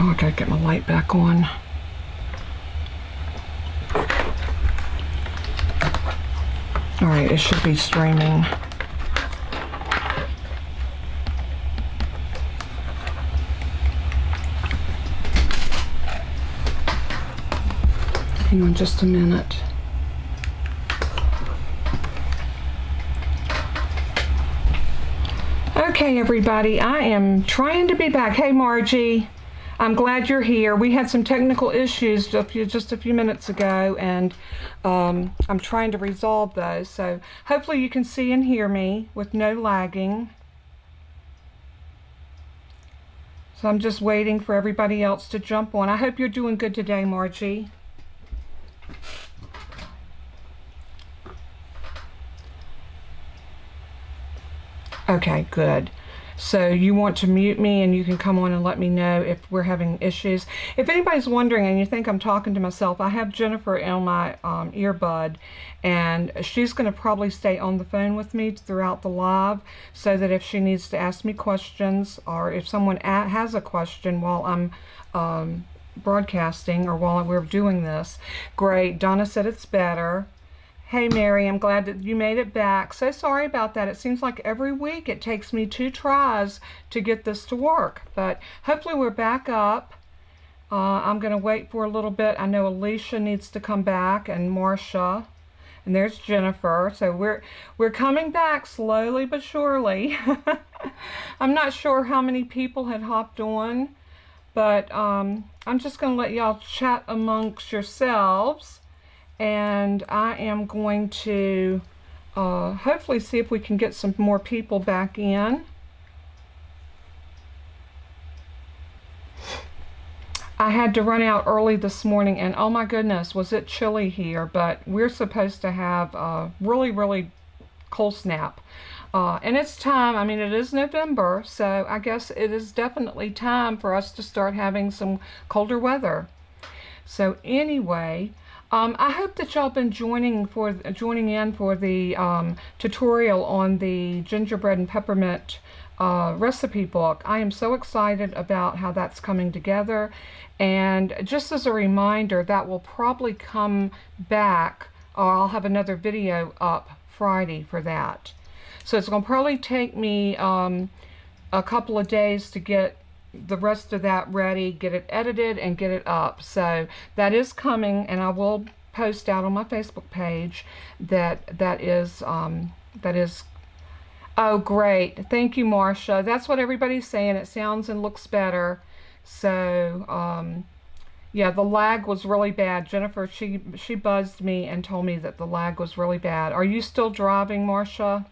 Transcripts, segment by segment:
Oh, I gotta get my light back on. All right, it should be streaming. Hang on just a minute. Okay, everybody, I am trying to be back. Hey, Margie, I'm glad you're here. We had some technical issues just a few minutes ago, and I'm trying to resolve those. So hopefully you can see and hear me with no lagging. So I'm just waiting for everybody else to jump on. I hope you're doing good today, Margie. Okay, good. So you want to mute me and you can come on and let me know if we're having issues. If anybody's wondering and you think I'm talking to myself, I have Jennifer on my earbud, and she's going to probably stay on the phone with me throughout the live, so that if she needs to ask me questions, or if someone has a question while I'm broadcasting or while we're doing this. Great. Donna said it's better. Hey Mary, I'm glad that you made it back. So sorry about that. It seems like every week it takes me 2 tries to get this to work, but hopefully we're back up. I'm going to wait for a little bit. I know Alicia needs to come back, and Marcia, and there's Jennifer. So we're coming back slowly but surely. I'm not sure how many people had hopped on, but I'm just going to let y'all chat amongst yourselves. And I am going to hopefully see if we can get some more people back in. I had to run out early this morning, and oh my goodness, was it chilly here, but we're supposed to have a really cold snap. And it's time. I mean, it is November, so I guess it is definitely time for us to start having some colder weather. So anyway, I hope that y'all been joining in for the tutorial on the gingerbread and peppermint recipe book. I am so excited about how that's coming together, and just as a reminder, that will probably come back, or I'll have another video up Friday for that. So it's going to probably take me a couple of days to get the rest of that ready, get it edited, and get it up. So that is coming, and I will post out on my Facebook page that is oh great, thank you Marcia, that's what everybody's saying. It sounds and looks better. So yeah, the lag was really bad. Jennifer, she buzzed me and told me that the lag was really bad. Are you still driving, Marcia?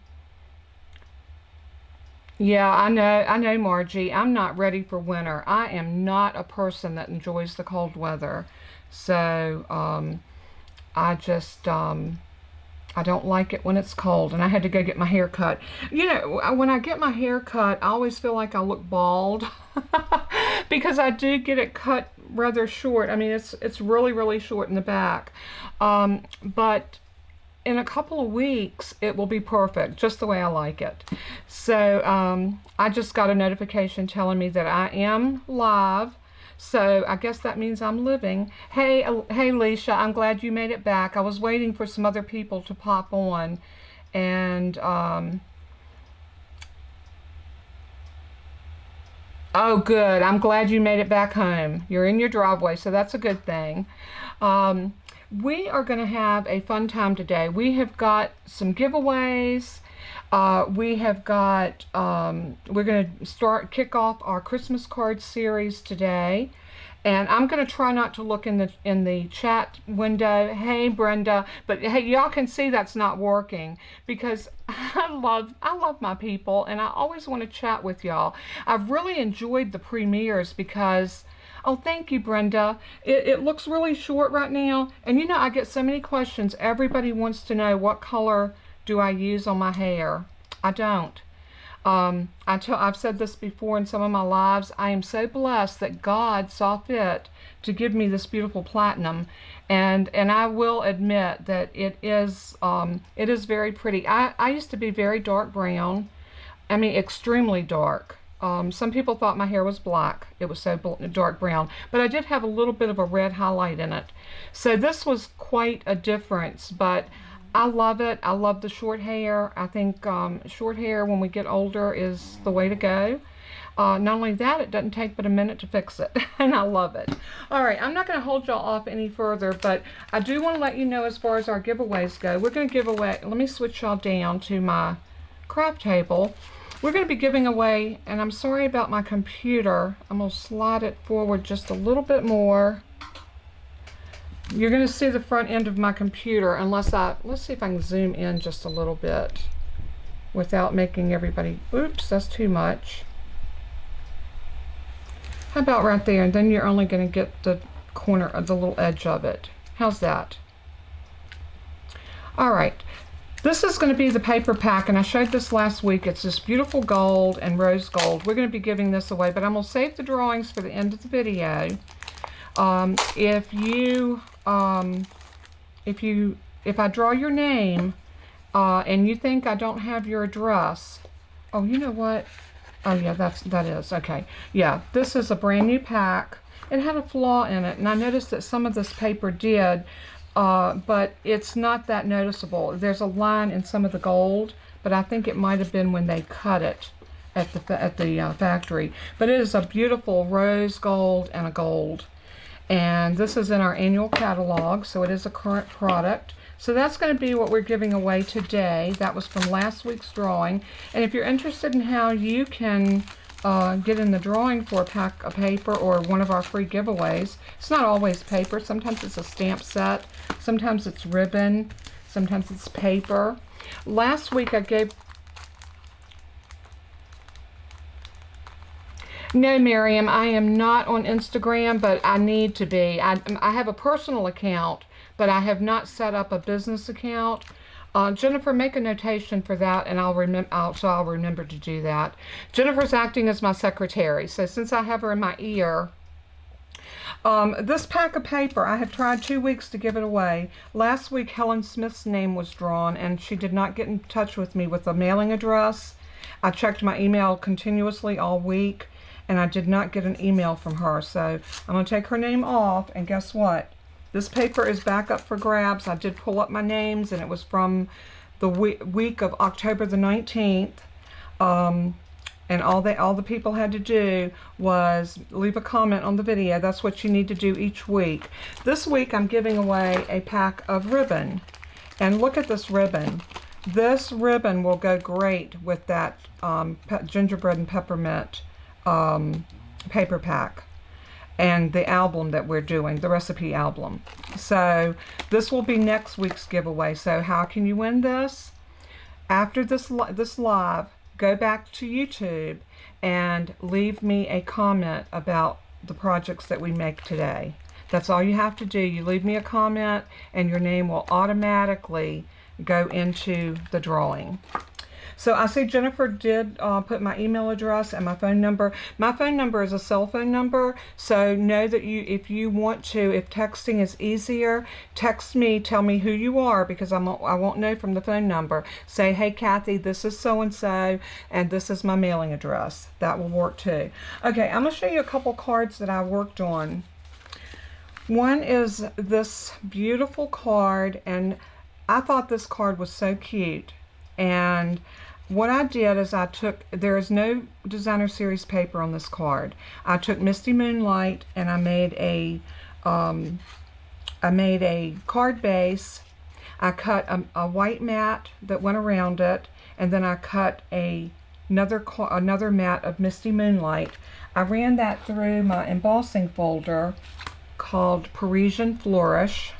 Yeah, I know, Margie. I'm not ready for winter. I am not a person that enjoys the cold weather. So, I just, I don't like it when it's cold. And I had to go get my hair cut. You know, when I get my hair cut, I always feel like I look bald. Because I do get it cut rather short. I mean, it's really short in the back. But in a couple of weeks, it will be perfect, just the way I like it. So I just got a notification telling me that I am live. So I guess that means I'm living. Hey, Leisha, I'm glad you made it back. I was waiting for some other people to pop on. And oh, good. I'm glad you made it back home. You're in your driveway, so that's a good thing. We are going to have a fun time today. We have got some giveaways. We have got, we're going to kick off our Christmas card series today. And I'm going to try not to look in the chat window. Hey, Brenda. But hey, y'all can see that's not working, because I love my people, and I always want to chat with y'all. I've really enjoyed the premieres because, oh, thank you, Brenda. It looks really short right now. And you know, I get so many questions. Everybody wants to know, what color do I use on my hair? I don't. I've said this before in some of my lives. I am so blessed that God saw fit to give me this beautiful platinum, and I will admit that it is very pretty. I used to be very dark brown. I mean, extremely dark. some people thought my hair was black. It was so dark brown, but I did have a little bit of a red highlight in it. So this was quite a difference, but I love it. I love the short hair. I think short hair when we get older is the way to go. Not only that, it doesn't take but a minute to fix it, and I love it. All right, I'm not going to hold y'all off any further, but I do want to let you know as far as our giveaways go. We're going to give away, let me switch y'all down to my craft table. We're going to be giving away, and I'm sorry about my computer. I'm going to slide it forward just a little bit more. You're going to see the front end of my computer unless let's see if I can zoom in just a little bit without making everybody, oops, that's too much. How about right there? And then you're only going to get the corner of the little edge of it. How's that? All right. This is going to be the paper pack, and I showed this last week. It's this beautiful gold and rose gold. We're going to be giving this away, but I'm going to save the drawings for the end of the video. If I draw your name and you think I don't have your address, oh, you know what? Oh yeah, that is okay. Yeah, this is a brand new pack. It had a flaw in it, and I noticed that some of this paper did, but it's not that noticeable. There's a line in some of the gold, but I think it might have been when they cut it at the factory. But it is a beautiful rose gold and a gold, and this is in our annual catalog, so it is a current product. So that's going to be what we're giving away today. That was from last week's drawing. And if you're interested in how you can get in the drawing for a pack of paper or one of our free giveaways, it's not always paper. Sometimes it's a stamp set. Sometimes it's ribbon. Sometimes it's paper. Last week I gave... No, Miriam, I am not on Instagram, but I need to be. I have a personal account, but I have not set up a business account. Jennifer, make a notation for that, and I'll remember to do that. Jennifer's acting as my secretary, so since I have her in my ear, this pack of paper, I have tried 2 weeks to give it away. Last week, Helen Smith's name was drawn, and she did not get in touch with me with a mailing address. I checked my email continuously all week, and I did not get an email from her, so I'm going to take her name off, and guess what? This paper is back up for grabs. I did pull up my names, and it was from the week of October the 19th. And all the people had to do was leave a comment on the video. That's what you need to do each week. This week, I'm giving away a pack of ribbon. And look at this ribbon. This ribbon will go great with that gingerbread and peppermint paper pack. And the album that we're doing, the recipe album. So this will be next week's giveaway. So how can you win this? After this live, go back to YouTube and leave me a comment about the projects that we make today. That's all you have to do. You leave me a comment and your name will automatically go into the drawing. So I see Jennifer did put my email address and my phone number. My phone number is a cell phone number, so know that if you want to, if texting is easier, text me, tell me who you are, because I won't know from the phone number. Say, hey Kathy, this is so-and-so, and this is my mailing address. That will work too. Okay, I'm going to show you a couple cards that I worked on. One is this beautiful card, and I thought this card was so cute. And what I did is there is no designer series paper on this card. I took Misty Moonlight and I made a card base. I cut a white mat that went around it, and then I cut another mat of Misty Moonlight. I ran that through my embossing folder called Parisian Flourish.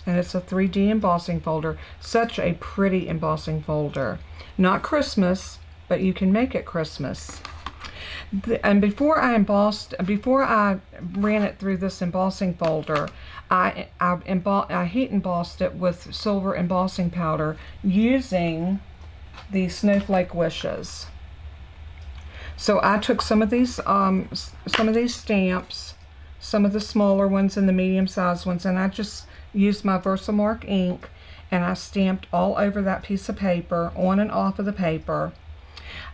And it's a 3D embossing folder. Such a pretty embossing folder. Not Christmas, but you can make it Christmas. And before I ran it through this embossing folder, I heat embossed it with silver embossing powder using the Snowflake Wishes. So I took some of these stamps, some of the smaller ones and the medium-sized ones, and I just used my Versamark ink, and I stamped all over that piece of paper, on and off of the paper.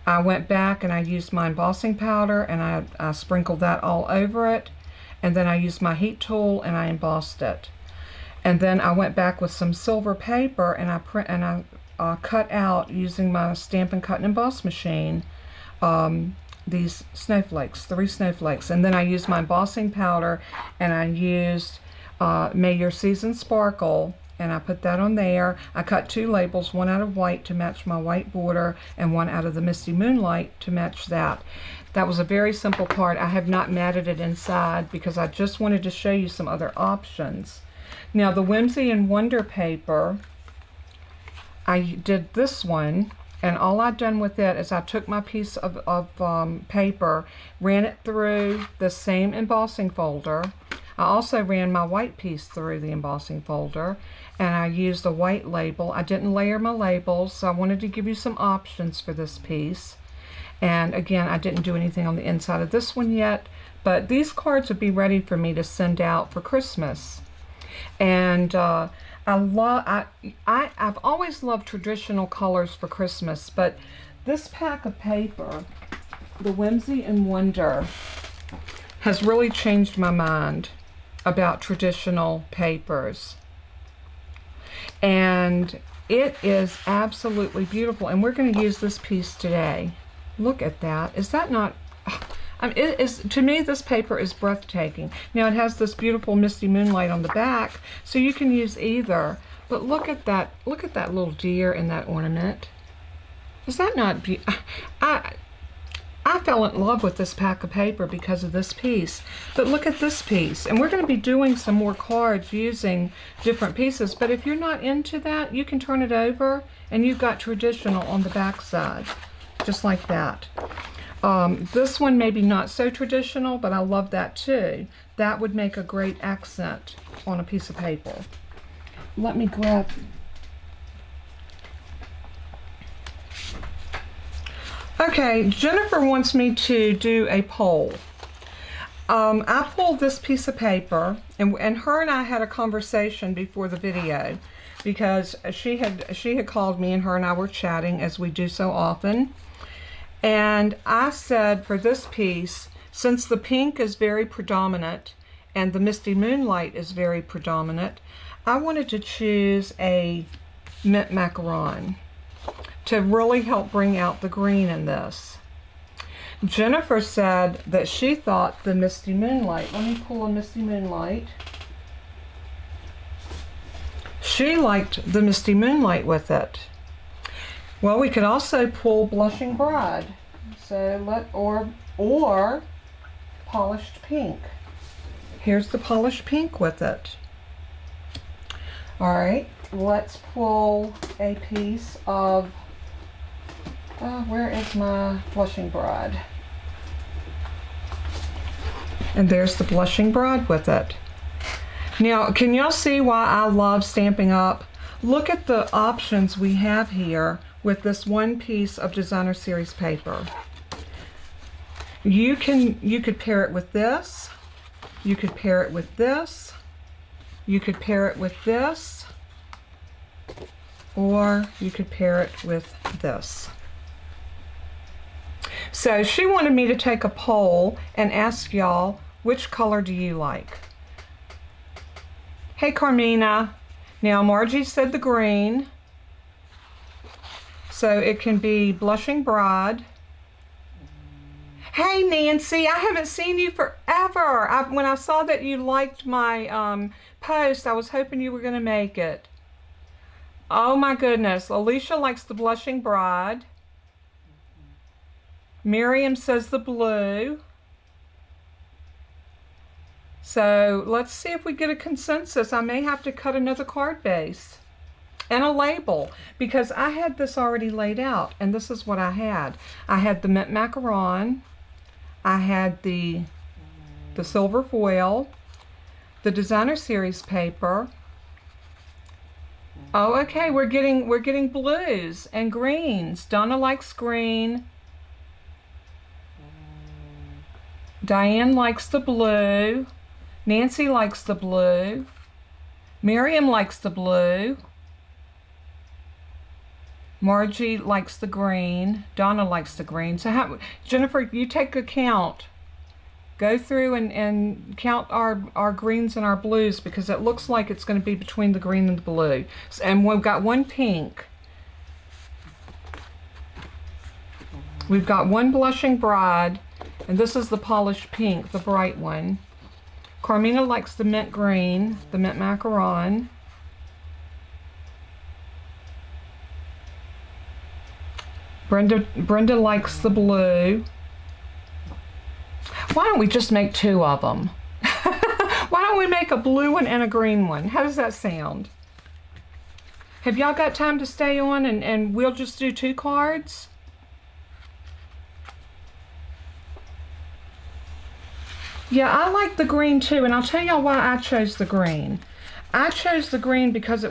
I went back and I used my embossing powder and I sprinkled that all over it, and then I used my heat tool and I embossed it. And then I went back with some silver paper and I cut out, using my Stampin' Cut and Emboss machine, these snowflakes, 3 snowflakes. And then I used my embossing powder and I used May Your Season Sparkle, and I put that on there. I cut 2 labels, one out of white to match my white border and one out of the Misty Moonlight to match that. That was a very simple card. I have not matted it inside because I just wanted to show you some other options. Now the Whimsy and Wonder paper, I did this one, and all I've done with it is I took my piece of paper, ran it through the same embossing folder. I also ran my white piece through the embossing folder, and I used a white label. I didn't layer my labels, so I wanted to give you some options for this piece. And again, I didn't do anything on the inside of this one yet, but these cards would be ready for me to send out for Christmas. And I've always loved traditional colors for Christmas, but this pack of paper, the Whimsy and Wonder, has really changed my mind about traditional papers. And it is absolutely beautiful, and we're going to use this piece today. Look at that. Is that not... I mean, to me, this paper is breathtaking. Now, it has this beautiful Misty Moonlight on the back, so you can use either. But look at that little deer in that ornament. Is that not beautiful? I fell in love with this pack of paper because of this piece. But look at this piece. And we're going to be doing some more cards using different pieces. But if you're not into that, you can turn it over and you've got traditional on the back side. Just like that. This one maybe not so traditional, but I love that too. That would make a great accent on a piece of paper. Let me grab... Okay, Jennifer wants me to do a poll. I pulled this piece of paper, and her and I had a conversation before the video, because she had called me and her and I were chatting, as we do so often. And I said, for this piece, since the pink is very predominant and the Misty Moonlight is very predominant, I wanted to choose a mint macaron to really help bring out the green in this. Jennifer said that she thought the Misty Moonlight, let me pull a Misty Moonlight. She liked the Misty Moonlight with it. Well, we could also pull Blushing Bride. So or Polished Pink. Here's the Polished Pink with it. All right, let's pull a piece of, where is my Blushing Bride? And there's the Blushing Bride with it. Now, can y'all see why I love Stampin' Up? Look at the options we have here with this one piece of Designer Series paper. You could pair it with this. You could pair it with this. You could pair it with this. Or you could pair it with this. So she wanted me to take a poll and ask y'all, which color do you like? Hey, Carmina. Now, Margie said the green. So it can be Blushing Bride. Hey, Nancy, I haven't seen you forever. When I saw that you liked my post, I was hoping you were going to make it. Oh, my goodness. Alicia likes the Blushing Bride. Miriam says the blue. So let's see if we get a consensus. I may have to cut another card base and a label, because I had this already laid out, and this is what I had. I had the mint macaron. I had the silver foil, the Designer Series paper. Oh, okay, we're getting blues and greens. Donna likes green. Diane likes the blue. Nancy likes the blue. Miriam likes the blue. Margie likes the green. Donna likes the green. So Jennifer, you take a count. Go through and count our greens and our blues, because it looks like it's going to be between the green and the blue. And we've got one pink. We've got one Blushing Bride, and this is the polished pink, the bright one. Carmina likes the mint green, the mint macaron. Brenda likes the blue. Why don't we just make two of them? Why don't we make a blue one and a green one? How does that sound? Have y'all got time to stay on and we'll just do two cards? Yeah, I like the green too, and I'll tell y'all why I chose the green. I chose the green because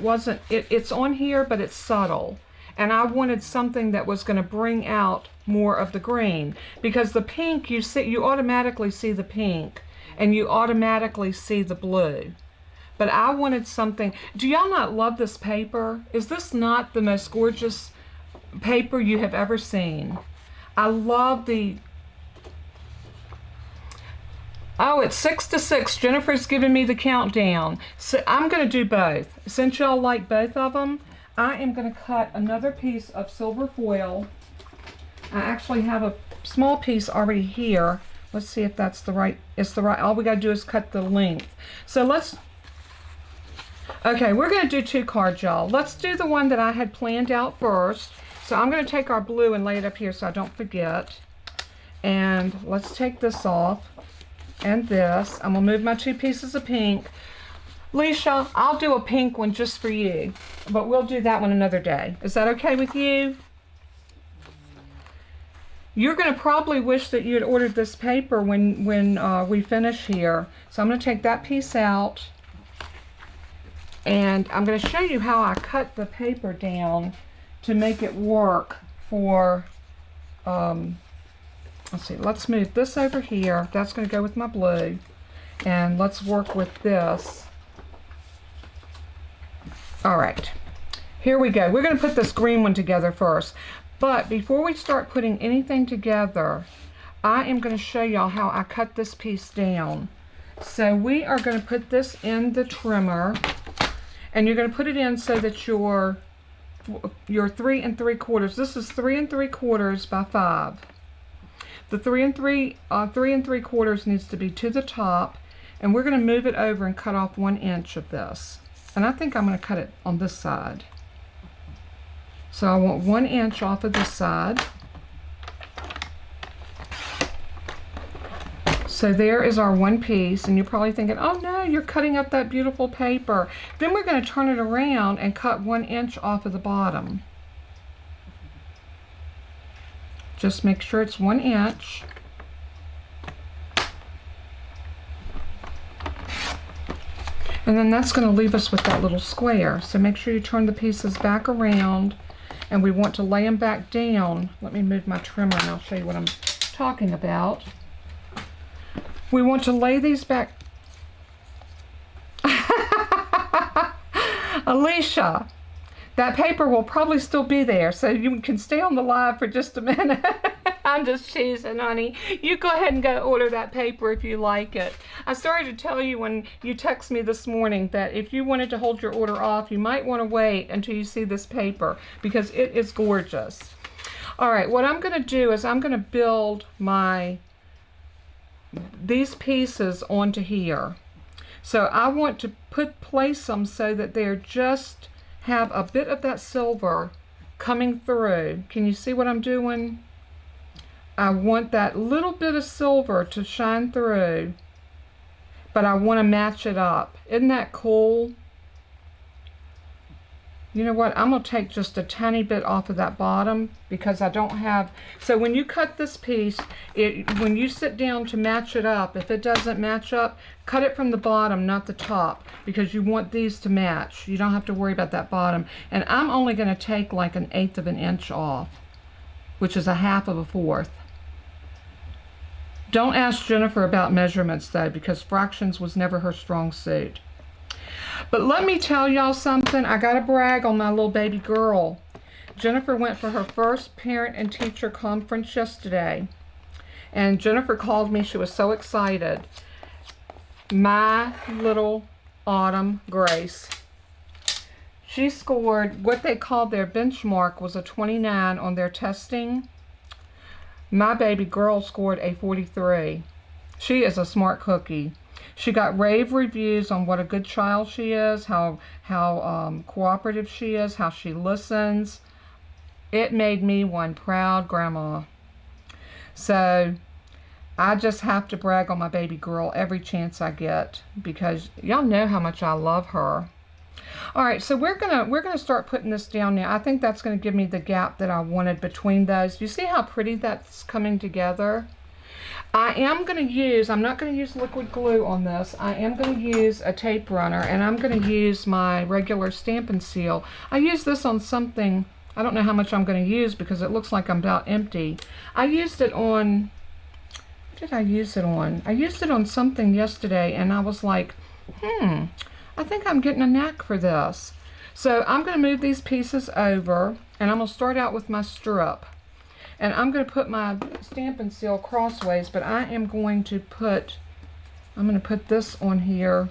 it's on here, but it's subtle. And I wanted something that was going to bring out more of the green, because the pink, you automatically see the pink and you automatically see the blue. But I wanted something. Do y'all not love this paper? Is this not the most gorgeous paper you have ever seen? I love the... Oh, it's 6 to 6. Jennifer's giving me the countdown. So I'm going to do both. Since y'all like both of them, I am going to cut another piece of silver foil. I actually have a small piece already here. Let's see if that's the right, all we got to do is cut the length. So okay, we're going to do two cards, y'all. Let's do the one that I had planned out first. So I'm going to take our blue and lay it up here so I don't forget. And let's take this off and this. I'm going to move my two pieces of pink. Leisha, I'll do a pink one just for you, but we'll do that one another day. Is that okay with you? You're going to probably wish that you had ordered this paper when we finish here. So I'm going to take that piece out, and I'm going to show you how I cut the paper down to make it work for, let's see, let's move this over here. That's going to go with my blue, and let's work with this. All right, here we go. We're going to put this green one together first. But before we start putting anything together, I am going to show y'all how I cut this piece down. So we are going to put this in the trimmer, and you're going to put it in so that your 3 3/4. This is 3 3/4 by 5. The 3 3/4 needs to be to the top, and we're going to move it over and cut off 1 inch of this. And I think I'm going to cut it on this side. So I want 1 inch off of this side. So there is our one piece, and you're probably thinking, oh no, you're cutting up that beautiful paper. Then we're going to turn it around and cut 1 inch off of the bottom. Just make sure it's 1 inch. And then that's going to leave us with that little square. So make sure you turn the pieces back around, and we want to lay them back down. Let me move my trimmer and I'll show you what I'm talking about. We want to lay these back. Alicia, that paper will probably still be there, so you can stay on the live for just a minute. I'm just teasing, honey. You go ahead and go order that paper if you like it. I started to tell you when you text me this morning that if you wanted to hold your order off, you might want to wait until you see this paper, because it is gorgeous. All right, what I'm going to do is I'm going to build these pieces onto here. So I want to place them so that they're just have a bit of that silver coming through. Can you see what I'm doing? I want that little bit of silver to shine through, but I want to match it up. Isn't that cool? You know what? I'm going to take just a tiny bit off of that bottom, because I don't have... So when you cut this piece, when you sit down to match it up, if it doesn't match up, cut it from the bottom, not the top, because you want these to match. You don't have to worry about that bottom. And I'm only going to take like 1/8 of an inch off, which is 1/2 of a 4th. Don't ask Jennifer about measurements though, because fractions was never her strong suit. But let me tell y'all something. I gotta brag on my little baby girl. Jennifer went for her first parent and teacher conference yesterday. And Jennifer called me. She was so excited. My little Autumn Grace. She scored what they called their benchmark was a 29 on their testing. My baby girl scored a 43. She is a smart cookie. She got rave reviews on what a good child she is, how cooperative she is, how she listens. It made me one proud grandma. So I just have to brag on my baby girl every chance I get because y'all know how much I love her. All right, so we're gonna start putting this down now. I think that's gonna give me the gap that I wanted between those. You see how pretty that's coming together? I'm not gonna use liquid glue on this. I am gonna use a tape runner, and I'm gonna use my regular Stampin' Seal. I use this on something, I don't know how much I'm gonna use because it looks like I'm about empty. I used it on, what did I use it on? I used it on something yesterday, and I was like, I think I'm getting a knack for this. So I'm going to move these pieces over, and I'm going to start out with my strip. And I'm going to put my Stampin' Seal crossways, but I'm going to put this on here.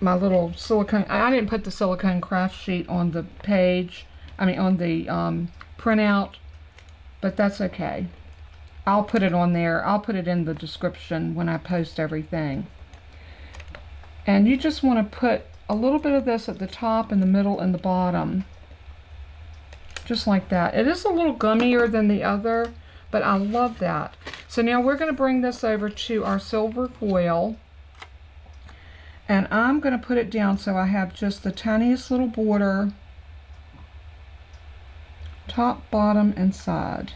My little silicone, I didn't put the silicone craft sheet on the page, on the printout, but that's okay. I'll put it on there. I'll put it in the description when I post everything. And you just want to put a little bit of this at the top and the middle and the bottom. Just like that. It is a little gummier than the other, but I love that. So now we're going to bring this over to our silver foil. And I'm going to put it down so I have just the tiniest little border. Top, bottom, and side.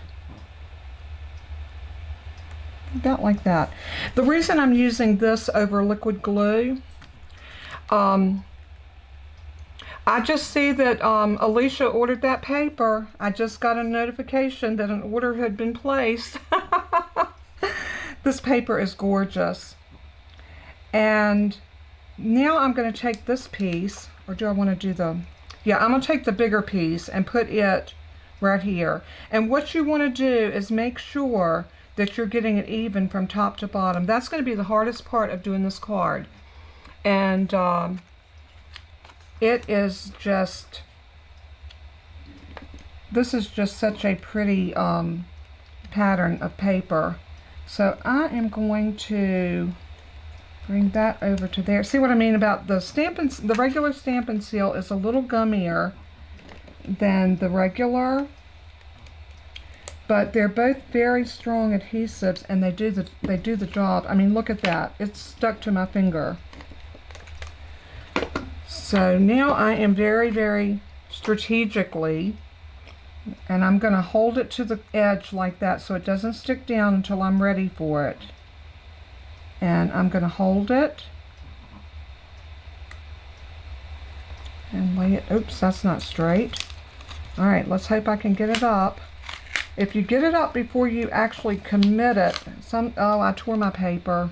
About like that. The reason I'm using this over liquid glue, I just see that Alicia ordered that paper. I just got a notification that an order had been placed. This paper is gorgeous. And now I'm going to take this piece, or do I want to do yeah, I'm going to take the bigger piece and put it right here. And what you want to do is make sure that you're getting it even from top to bottom. That's going to be the hardest part of doing this card. And it is just, this is just such a pretty pattern of paper. So I am going to bring that over to there. See what I mean about the regular Stampin' Seal is a little gummier than the regular, but they're both very strong adhesives, and they do the job. I mean, look at that. It's stuck to my finger. So now I am very, very strategically, and I'm going to hold it to the edge like that so it doesn't stick down until I'm ready for it. And I'm going to hold it and lay it. Oops, that's not straight. All right, let's hope I can get it up. If you get it up before you actually commit it, oh, I tore my paper.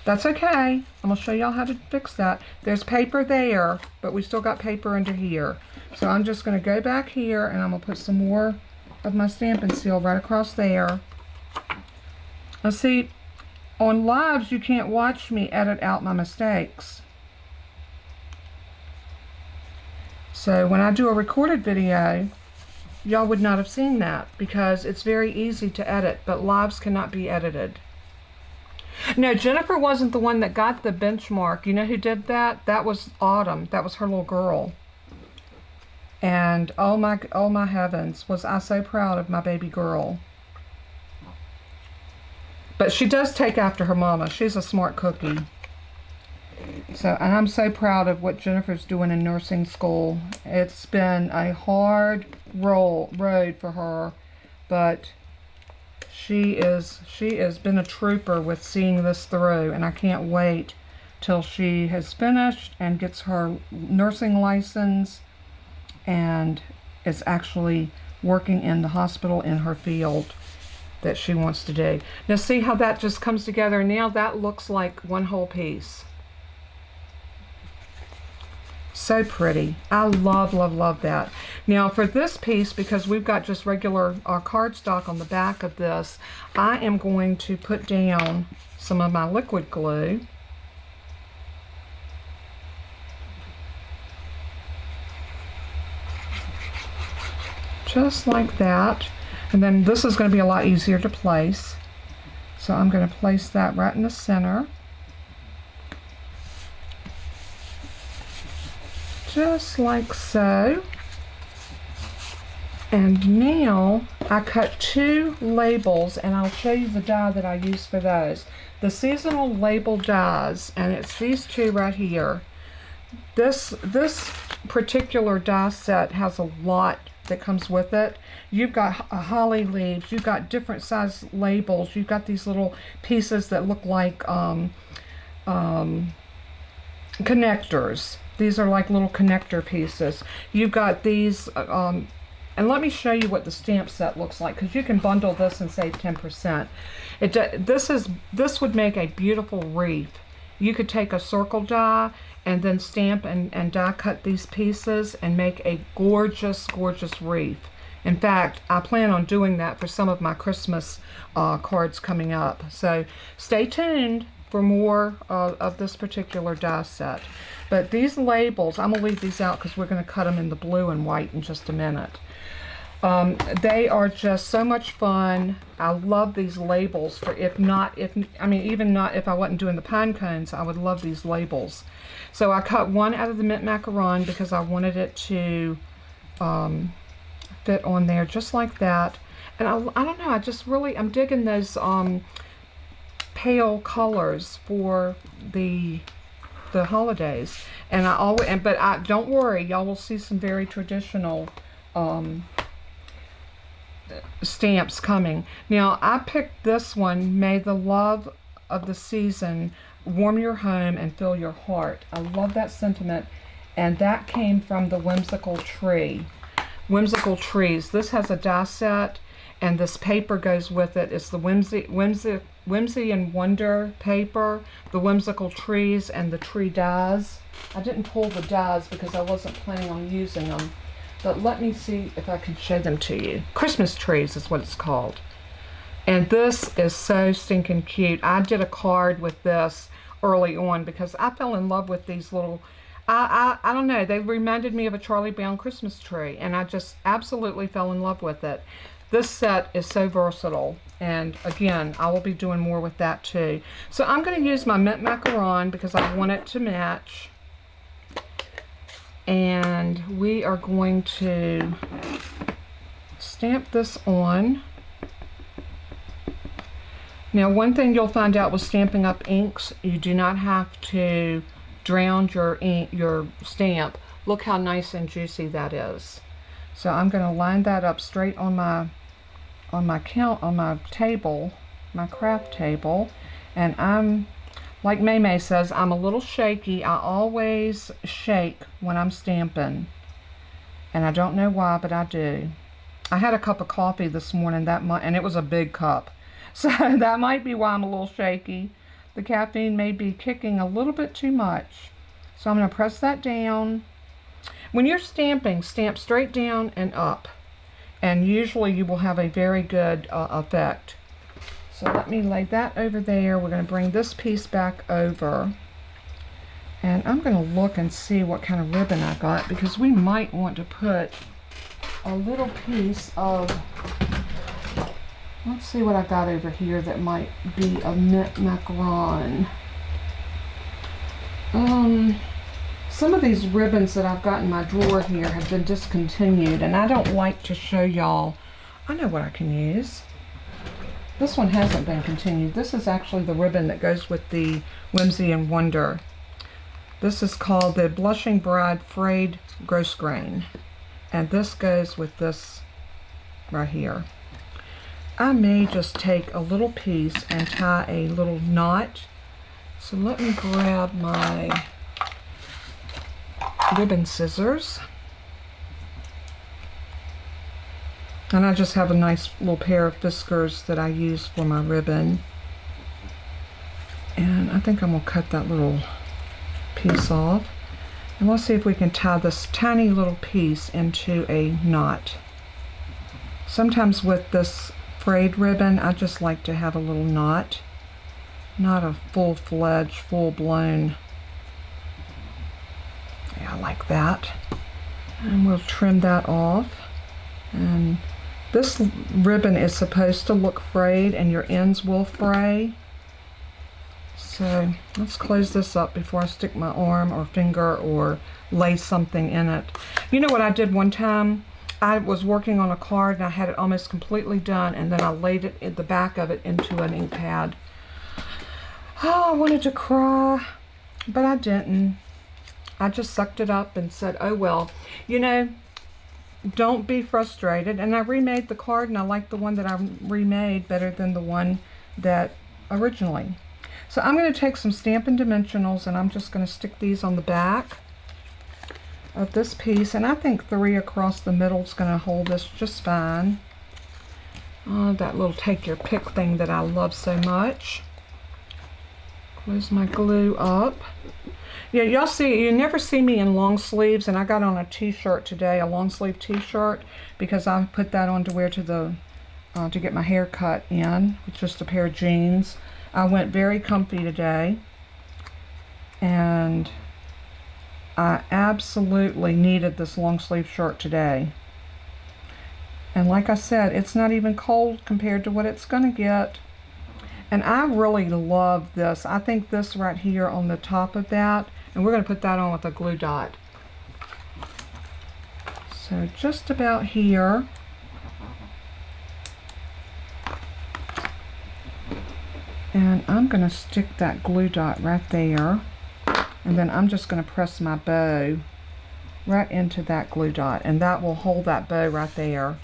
That's okay. I'm going to show y'all how to fix that. There's paper there, but we still got paper under here. So I'm just going to go back here, and I'm going to put some more of my Stampin' Seal right across there. Now see, on lives you can't watch me edit out my mistakes. So when I do a recorded video, y'all would not have seen that because it's very easy to edit, but lives cannot be edited. No, Jennifer wasn't the one that got the benchmark. You know who did that? That was Autumn. That was her little girl. And oh my heavens, was I so proud of my baby girl. But she does take after her mama. She's a smart cookie. So, and I'm so proud of what Jennifer's doing in nursing school. It's been a hard road for her, but she has been a trooper with seeing this through, and I can't wait till she has finished and gets her nursing license and is actually working in the hospital in her field that she wants to do. Now see how that just comes together? Now that looks like one whole piece. So pretty. I love, love, love that. Now for this piece, because we've got just regular cardstock on the back of this, I am going to put down some of my liquid glue. Just like that. And then this is going to be a lot easier to place. So I'm going to place that right in the center. Just like so. And now I cut 2 labels, and I'll show you the die that I use for those. The seasonal label dies, and it's these 2 right here. This particular die set has a lot that comes with it. You've got holly leaves, you've got different size labels, you've got these little pieces that look like connectors. These are like little connector pieces. You've got these, and let me show you what the stamp set looks like, because you can bundle this and save 10%. This would make a beautiful wreath. You could take a circle die and then stamp and die cut these pieces and make a gorgeous, gorgeous wreath. In fact, I plan on doing that for some of my Christmas cards coming up. So stay tuned for more of this particular die set. But these labels, I'm going to leave these out because we're going to cut them in the blue and white in just a minute. They are just so much fun. I love these labels. For even not if I wasn't doing the pine cones, I would love these labels. So I cut one out of the mint macaron because I wanted it to fit on there just like that. And I don't know, I'm digging those pale colors for the holidays. And don't worry, y'all will see some very traditional stamps coming. Now I picked this one, May the Love of the Season warm your home and fill your heart. I love that sentiment, and that came from the Whimsical Whimsical Trees. This has a die set, and this paper goes with it. It's the Whimsey and Wonder paper, the Whimsical Trees, and the tree dies. I didn't pull the dies because I wasn't planning on using them, but let me see if I can show them to you. Christmas trees is what it's called. And this is so stinking cute. I did a card with this early on because I fell in love with these little, I don't know, they reminded me of a Charlie Brown Christmas tree, and I just absolutely fell in love with it. This set is so versatile, and again, I will be doing more with that too. So I'm going to use my mint macaron because I want it to match. And we are going to stamp this on. Now, one thing you'll find out with Stampin' Up! Inks, you do not have to drown your ink, your stamp. Look how nice and juicy that is. So I'm going to line that up straight on my table, my craft table, and I'm, like May says, I'm a little shaky. I always shake when I'm stamping, and I don't know why, but I do. I had a cup of coffee this morning, and it was a big cup. So that might be why I'm a little shaky. The caffeine may be kicking a little bit too much. So I'm going to press that down. When you're stamping, stamp straight down and up. And usually you will have a very good effect. So let me lay that over there. We're going to bring this piece back over. And I'm going to look and see what kind of ribbon I got, because we might want to put a little piece of, let's see what I got over here that might be a mint macaron. Some of these ribbons that I've got in my drawer here have been discontinued, and I don't like to show y'all. I know what I can use. This one hasn't been continued. This is actually the ribbon that goes with the Whimsy and Wonder. This is called the Blushing Bride Frayed Gross Grain, and this goes with this right here. I may just take a little piece and tie a little knot. So let me grab my ribbon scissors. And I just have a nice little pair of whiskers that I use for my ribbon. And I think I'm going to cut that little piece off. And let's see if we can tie this tiny little piece into a knot. Sometimes with this frayed ribbon, I just like to have a little knot, not a full-fledged, full-blown. Yeah, I like that. And we'll trim that off. And this ribbon is supposed to look frayed, and your ends will fray. So let's close this up before I stick my arm or finger or lay something in it. You know what I did one time? I was working on a card and I had it almost completely done, and then I laid it in the back of it into an ink pad. Oh, I wanted to cry, but I didn't. I just sucked it up and said, oh well. You know, don't be frustrated. And I remade the card, and I like the one that I remade better than the one that originally. So I'm going to take some Stampin Dimensionals, and I'm just going to stick these on the back of this piece, and I think 3 across the middle is going to hold this just fine. Oh, that little take your pick thing that I love so much. Close my glue up. Yeah, y'all see, you never see me in long sleeves, and I got on a t-shirt today, a long sleeve t-shirt, because I put that on to wear to the to get my hair cut in with just a pair of jeans. I went very comfy today, and I absolutely needed this long sleeve shirt today. And like I said, it's not even cold compared to what it's gonna get. And I really love this. I think this right here on the top of that, and we're gonna put that on with a glue dot. So just about here. And I'm gonna stick that glue dot right there. And then I'm just going to press my bow right into that glue dot, and that will hold that bow right there.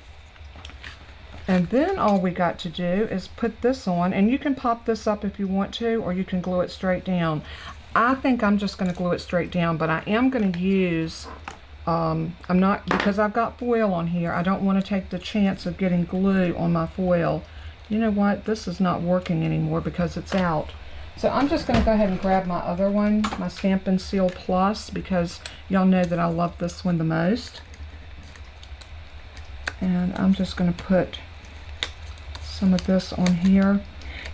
And then all we got to do is put this on, and you can pop this up if you want to, or you can glue it straight down. I think I'm just going to glue it straight down, but I am going to use, I'm not, because I've got foil on here, I don't want to take the chance of getting glue on my foil. You know what? This is not working anymore because it's out. So I'm just going to go ahead and grab my other one, my Stampin Seal Plus, because y'all know that I love this one the most. And I'm just going to put some of this on here.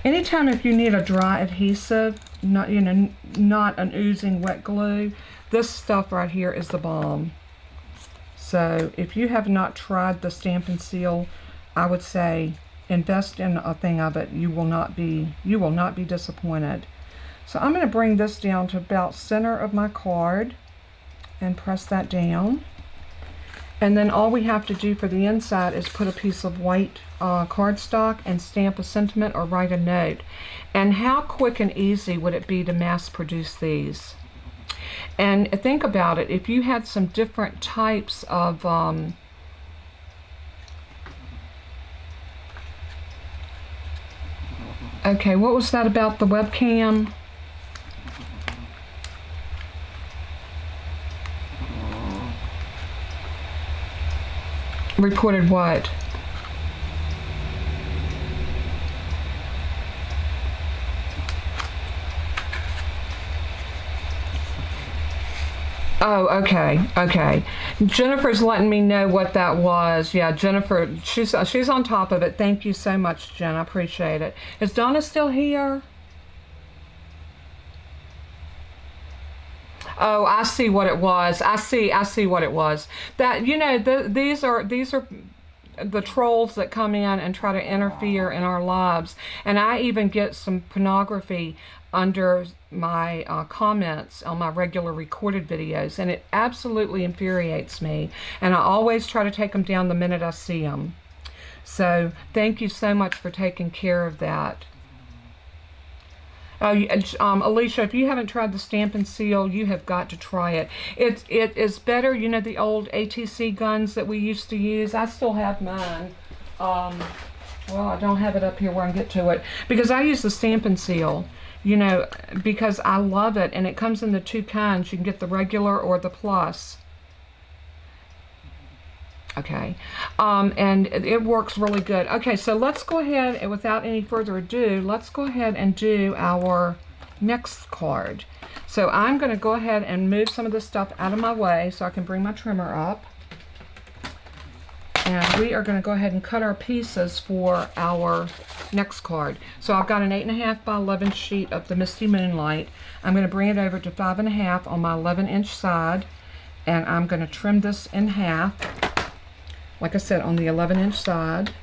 Anytime if you need a dry adhesive, not, you know, not an oozing wet glue, this stuff right here is the bomb. So if you have not tried the Stampin Seal, I would say invest in a thing of it. You will not be disappointed. So I'm going to bring this down to about center of my card and press that down. And then all we have to do for the inside is put a piece of white cardstock and stamp a sentiment or write a note. And how quick and easy would it be to mass produce these? And think about it, if you had some different types of okay, what was that about the webcam? Reported what? Oh, okay. Jennifer's letting me know what that was. Yeah, Jennifer, she's on top of it. Thank you so much, Jen. I appreciate it. Is Donna still here? Oh, I see what it was. I see what it was. That, you know, these are the trolls that come in and try to interfere in our lives. And I even get some pornography under my comments on my regular recorded videos, and it absolutely infuriates me. And I always try to take them down the minute I see them. So thank you so much for taking care of that. Alicia, if you haven't tried the Stampin Seal, you have got to try it. It is better, you know, the old ATC guns that we used to use. I still have mine. Well, I don't have it up here where I can get to it, because I use the Stampin Seal, you know, because I love it, and it comes in the two kinds. You can get the regular or the plus. Okay, and it works really good. Okay, so let's go ahead, and without any further ado, let's go ahead and do our next card. So I'm going to go ahead and move some of this stuff out of my way so I can bring my trimmer up. And we are going to go ahead and cut our pieces for our next card. So I've got an 8.5 by 11 sheet of the Misty Moonlight. I'm going to bring it over to 5.5 on my 11-inch side, and I'm going to trim this in half, like I said, on the 11-inch side.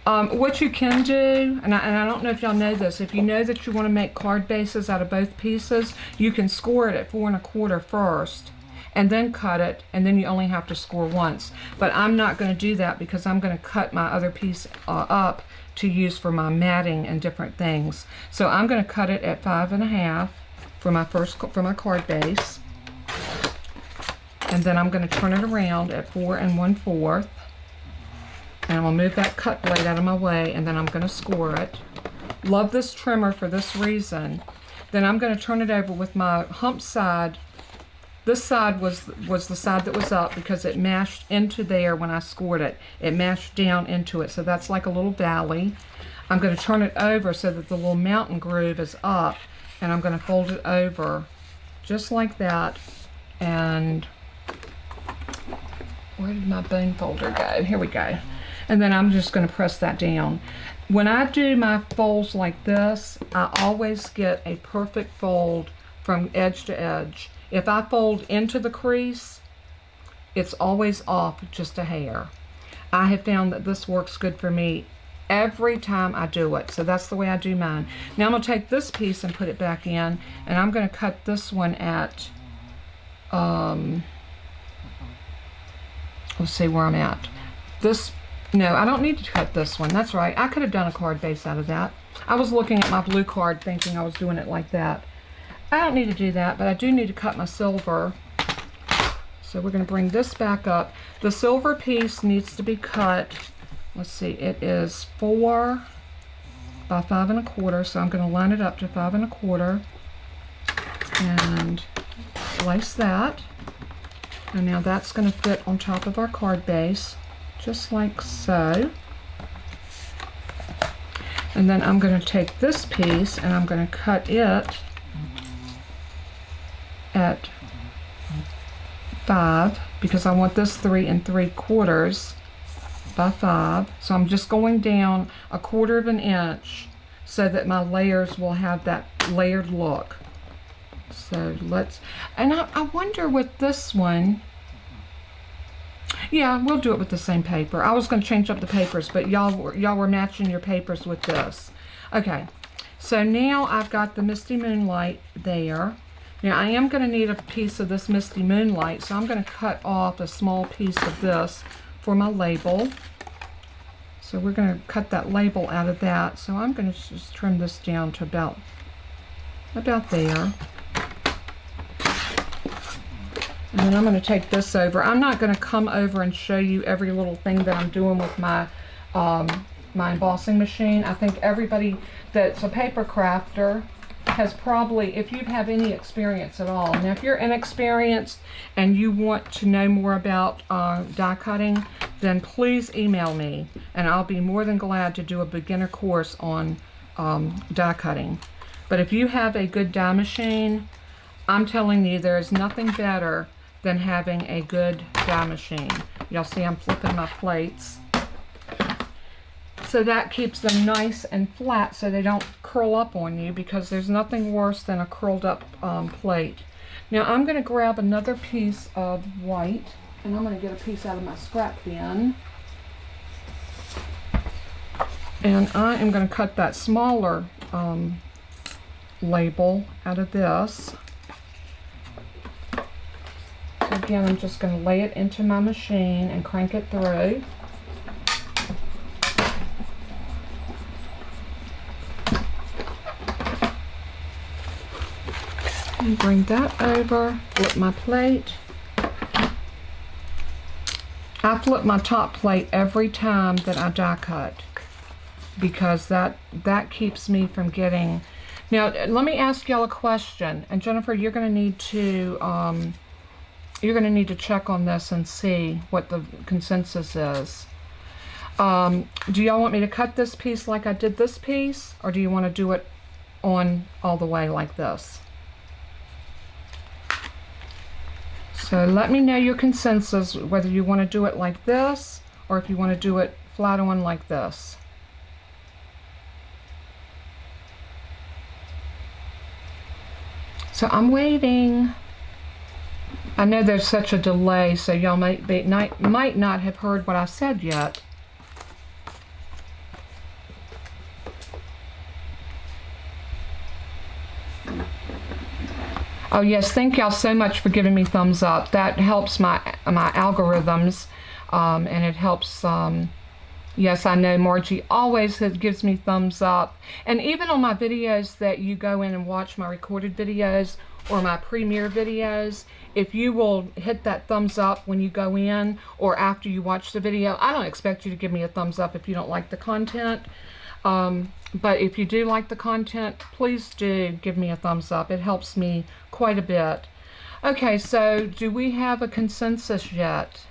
What you can do, and I don't know if y'all know this, if you know that you want to make card bases out of both pieces, you can score it at 4 1/4 first, and then cut it, and then you only have to score once. But I'm not going to do that because I'm going to cut my other piece up to use for my matting and different things. So I'm going to cut it at 5.5 for my card base, and then I'm going to turn it around at 4 1/4, and I'll move that cut blade out of my way, and then I'm going to score it. Love this trimmer for this reason. Then I'm going to turn it over with my hump side. This side was the side that was up because it mashed into there when I scored it. It mashed down into it, so that's like a little valley. I'm going to turn it over so that the little mountain groove is up, and I'm going to fold it over just like that. And where did my bone folder go? Here we go. And then I'm just going to press that down. When I do my folds like this, I always get a perfect fold from edge to edge. If I fold into the crease, it's always off just a hair. I have found that this works good for me every time I do it. So that's the way I do mine. Now I'm going to take this piece and put it back in, and I'm going to cut this one at, let's see where I'm at. No, I don't need to cut this one. That's right. I could have done a card base out of that. I was looking at my blue card thinking I was doing it like that. I don't need to do that, but I do need to cut my silver. So we're going to bring this back up. The silver piece needs to be cut. Let's see, it is 4 by 5 1/4, so I'm going to line it up to 5 1/4 and place that. And now that's going to fit on top of our card base, just like so. And then I'm going to take this piece and I'm going to cut it at 5 because I want this 3 3/4 by 5. So I'm just going down 1/4 of an inch so that my layers will have that layered look. So and I wonder with this one, yeah, we'll do it with the same paper. I was going to change up the papers, but y'all were matching your papers with this. Okay, so now I've got the Misty Moonlight there. Now I am going to need a piece of this Misty Moonlight, so I'm going to cut off a small piece of this for my label. So we're going to cut that label out of that. So I'm going to just trim this down to about there. And then I'm going to take this over. I'm not going to come over and show you every little thing that I'm doing with my my embossing machine. I think everybody that's a paper crafter has probably, if you have any experience at all. Now if you're inexperienced and you want to know more about die cutting, then please email me and I'll be more than glad to do a beginner course on die cutting. But if you have a good die machine, I'm telling you there is nothing better than having a good die machine. Y'all see I'm flipping my plates. So that keeps them nice and flat so they don't curl up on you, because there's nothing worse than a curled up plate. Now I'm going to grab another piece of white and I'm going to get a piece out of my scrap bin. And I am going to cut that smaller label out of this. So again, I'm just going to lay it into my machine and crank it through. And bring that over, flip my plate. I flip my top plate every time that I die cut, because that keeps me from getting. Now let me ask y'all a question, and Jennifer, you're going to need to check on this and see what the consensus is. Do y'all want me to cut this piece like I did this piece, or do you want to do it on all the way like this. So let me know your consensus, whether you want to do it like this or if you want to do it flat on like this. So I'm waiting. I know there's such a delay, so y'all might not have heard what I said yet. Oh yes, thank y'all so much for giving me thumbs up. That helps my algorithms, and it helps. Yes, I know Margie always gives me thumbs up, and even on my videos that you go in and watch, my recorded videos or my premiere videos, if you will hit that thumbs up when you go in or after you watch the video, I don't expect you to give me a thumbs up if you don't like the content. But if you do like the content, please do give me a thumbs up. It helps me quite a bit. Okay, so do we have a consensus yet?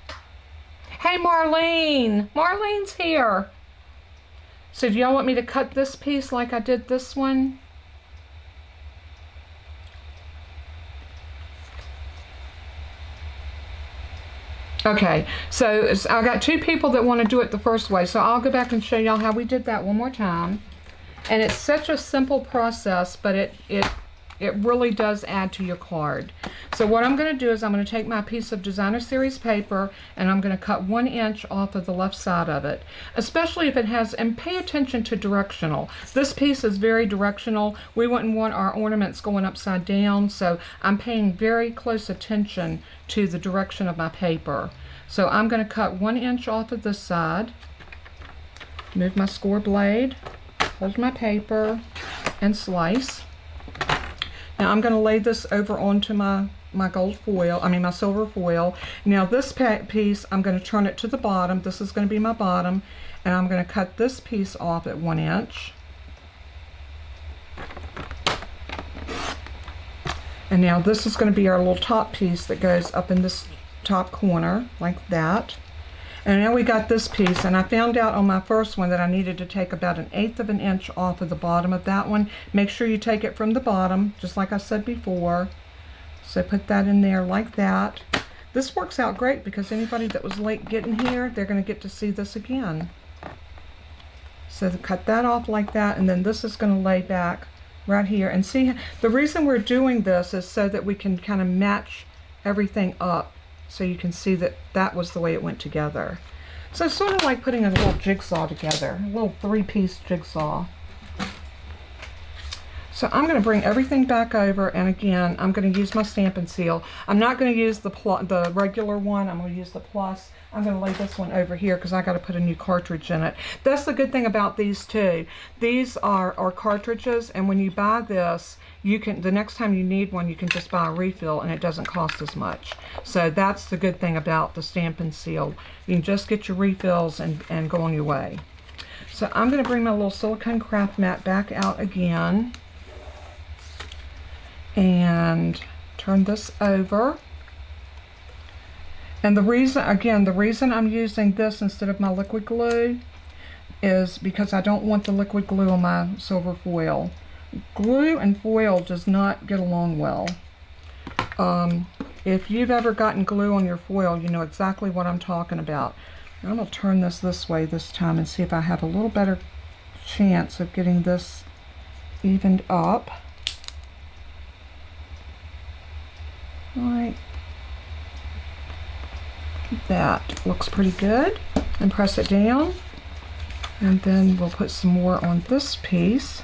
Hey, Marlene! Marlene's here! So do y'all want me to cut this piece like I did this one? Okay, so I got two people that want to do it the first way, so I'll go back and show y'all how we did that one more time. And it's such a simple process, but it really does add to your card. So what I'm going to do is I'm going to take my piece of Designer Series paper and I'm going to cut 1 inch off of the left side of it, especially if it has, and pay attention to directional. This piece is very directional. We wouldn't want our ornaments going upside down, so I'm paying very close attention to the direction of my paper. So I'm going to cut 1 inch off of this side, move my score blade, hold my paper, and slice. Now I'm going to lay this over onto my gold foil, my silver foil. Now this piece, I'm going to turn it to the bottom. This is going to be my bottom, and I'm going to cut this piece off at 1 inch. And now this is going to be our little top piece that goes up in this top corner, like that. And now we got this piece, and I found out on my first one that I needed to take about 1/8 of an inch off of the bottom of that one. Make sure you take it from the bottom, just like I said before. So put that in there like that. This works out great because anybody that was late getting here, they're going to get to see this again. So cut that off like that, and then this is going to lay back right here. And see, the reason we're doing this is so that we can kind of match everything up, so you can see that that was the way it went together. So it's sort of like putting a little jigsaw together, a little 3-piece jigsaw. So I'm going to bring everything back over, and again, I'm going to use my Stampin' Seal. I'm not going to use the regular one. I'm going to use the plus. I'm going to lay this one over here because I got to put a new cartridge in it. That's the good thing about these too. These are cartridges, and when you buy this, you can, the next time you need one, you can just buy a refill and it doesn't cost as much. So that's the good thing about the Stampin' Seal. You can just get your refills and go on your way. So I'm going to bring my little silicone craft mat back out again and turn this over. And the reason I'm using this instead of my liquid glue is because I don't want the liquid glue on my silver foil. Glue and foil does not get along well. If you've ever gotten glue on your foil, you know exactly what I'm talking about. I'm going to turn this way this time and see if I have a little better chance of getting this evened up. Right. That looks pretty good. And press it down. And then we'll put some more on this piece.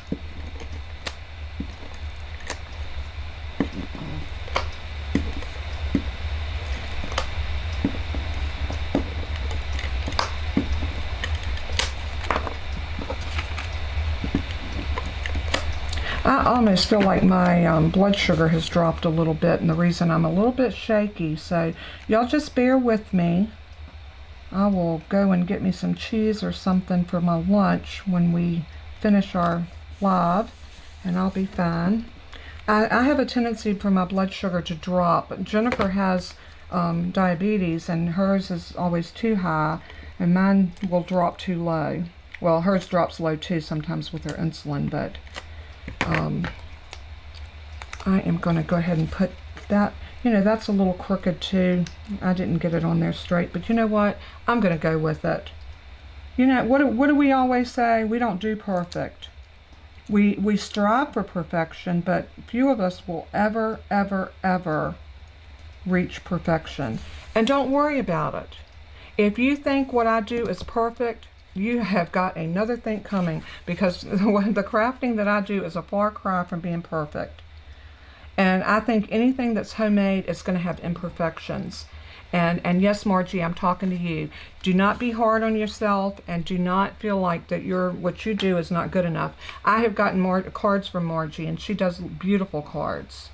I almost feel like my blood sugar has dropped a little bit, and the reason I'm a little bit shaky, so y'all just bear with me. I will go and get me some cheese or something for my lunch when we finish our live, and I'll be fine. I have a tendency for my blood sugar to drop. Jennifer has diabetes, and hers is always too high, and mine will drop too low. Well, hers drops low too sometimes with her insulin, but I am going to go ahead and put that, you know, that's a little crooked too. I didn't get it on there straight, but you know what? I'm going to go with it. You know, what do we always say? We don't do perfect. We strive for perfection, but few of us will ever, ever, ever reach perfection. And don't worry about it. If you think what I do is perfect, you have got another thing coming, because the crafting that I do is a far cry from being perfect. And I think anything that's homemade is going to have imperfections. And yes, Margie, I'm talking to you. Do not be hard on yourself, and do not feel like that what you do is not good enough. I have gotten more cards from Margie, and she does beautiful cards.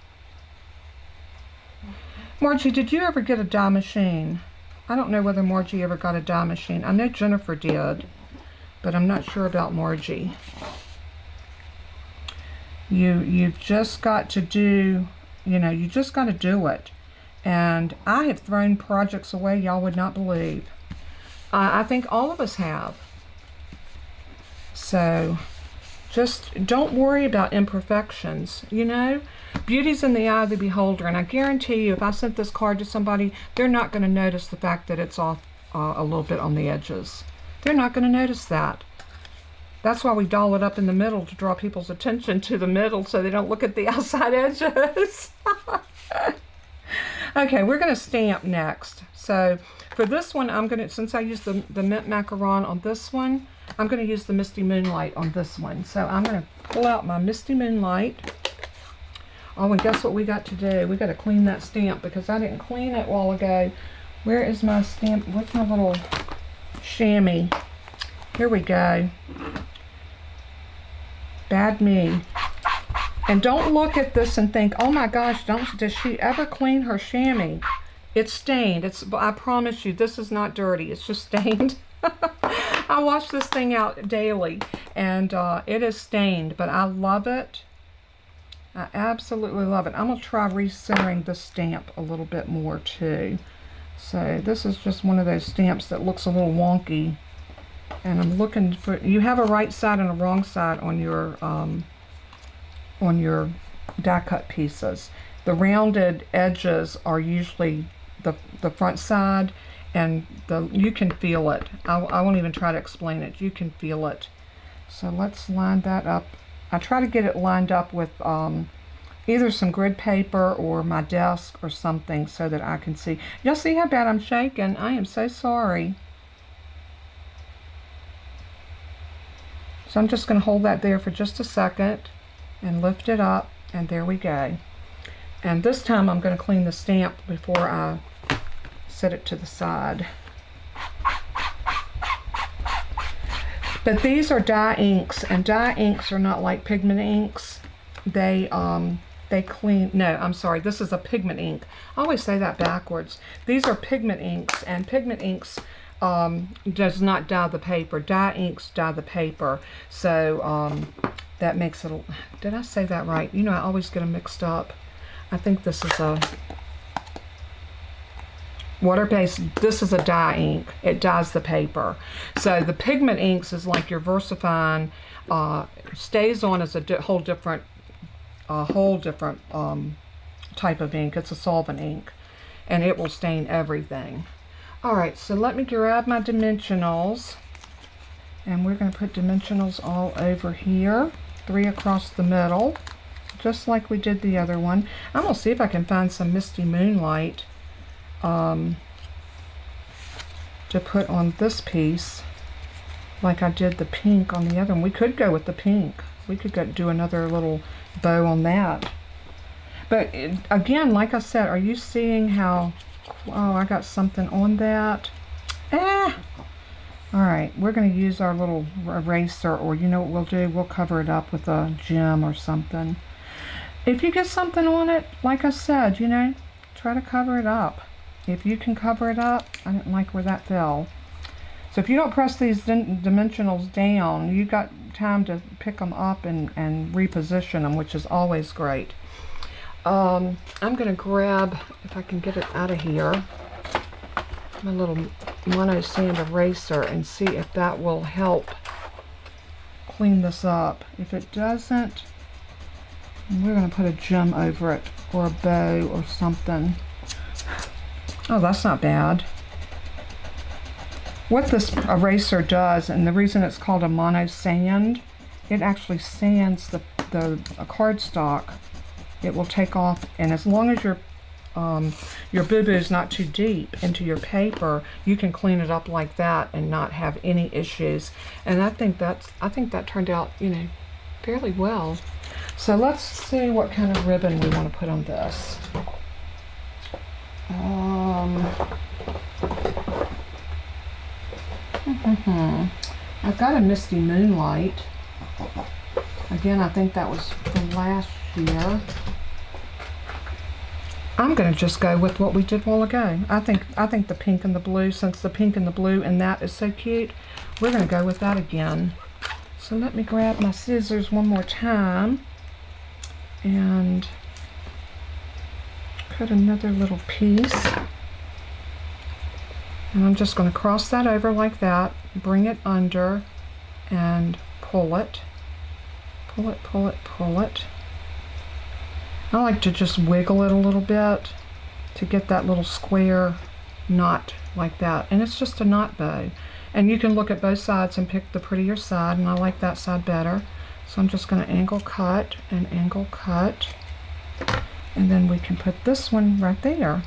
Margie, did you ever get a die machine? I don't know whether Margie ever got a die machine. I know Jennifer did, but I'm not sure about Margie. You've just got to do, you know, you just got to do it. And I have thrown projects away y'all would not believe. I think all of us have. So just don't worry about imperfections, you know. Beauty's in the eye of the beholder, and I guarantee you if I sent this card to somebody, they're not going to notice the fact that it's off a little bit on the edges. They're not going to notice that. That's why we doll it up in the middle, to draw people's attention to the middle so they don't look at the outside edges. Okay, we're going to stamp next. So for this one, I'm going to, since I used the mint macaron on this one, I'm going to use the Misty Moonlight on this one. So I'm going to pull out my Misty Moonlight. Oh, and guess what we got to do? We got to clean that stamp because I didn't clean it a while ago. Where is my stamp? What's my little chamois? Here we go. Bad me. And don't look at this and think, oh my gosh, does she ever clean her chamois? It's stained. I promise you, this is not dirty. It's just stained. I wash this thing out daily, and it is stained, but I love it. I absolutely love it. I'm going to try recentering the stamp a little bit more too. So this is just one of those stamps that looks a little wonky. And I'm looking for, you have a right side and a wrong side on your die cut pieces. The rounded edges are usually the front side, and you can feel it. I won't even try to explain it. You can feel it. So let's line that up. I try to get it lined up with either some grid paper or my desk or something so that I can see. Y'all see how bad I'm shaking? I am so sorry. So I'm just going to hold that there for just a second and lift it up, and there we go. And this time I'm going to clean the stamp before I set it to the side. But these are dye inks, and dye inks are not like pigment inks. They clean, no, I'm sorry, this is a pigment ink. I always say that backwards. These are pigment inks, and pigment inks does not dye the paper. Dye inks dye the paper. So that makes it, did I say that right? You know, I always get them mixed up. I think this is a water-based, this is a dye ink. It dyes the paper. So the pigment inks is like your VersaFine, stays on as a whole different type of ink. It's a solvent ink, and it will stain everything. Alright, so let me grab my dimensionals, and we're going to put dimensionals all over here, 3 across the middle, just like we did the other one. I'm going to see if I can find some Misty Moonlight to put on this piece, like I did the pink on the other one. We could go with the pink. We could do another little bow on that. But again, like I said, are you seeing how, oh, I got something on that. Alright, we're going to use our little eraser, or you know what we'll do? We'll cover it up with a gem or something. If you get something on it, like I said, you know, try to cover it up. If you can cover it up, I didn't like where that fell. So if you don't press these dimensionals down, you got time to pick them up and reposition them, which is always great. I'm going to grab, if I can get it out of here, my little mono sand eraser, and see if that will help clean this up. If it doesn't, And we're going to put a gem over it, or a bow or something. Oh, that's not bad. What this eraser does, and the reason it's called a mono sand, it actually sands the cardstock. It will take off, and as long as your boo-boo is not too deep into your paper, you can clean it up like that and not have any issues. And I think that turned out, you know, fairly well. So let's see what kind of ribbon we want to put on this. I've got a Misty Moonlight. Again, I think that was from last year. I'm going to just go with what we did a while ago. I think the pink and the blue, since the pink and the blue and that is so cute, we're going to go with that again. So let me grab my scissors one more time and put another little piece. And I'm just going to cross that over like that, bring it under, and pull it. Pull it, pull it, pull it. I like to just wiggle it a little bit to get that little square knot like that. And it's just a knot bow. And you can look at both sides and pick the prettier side, and I like that side better. So I'm just going to angle cut and angle cut. And then we can put this one right there.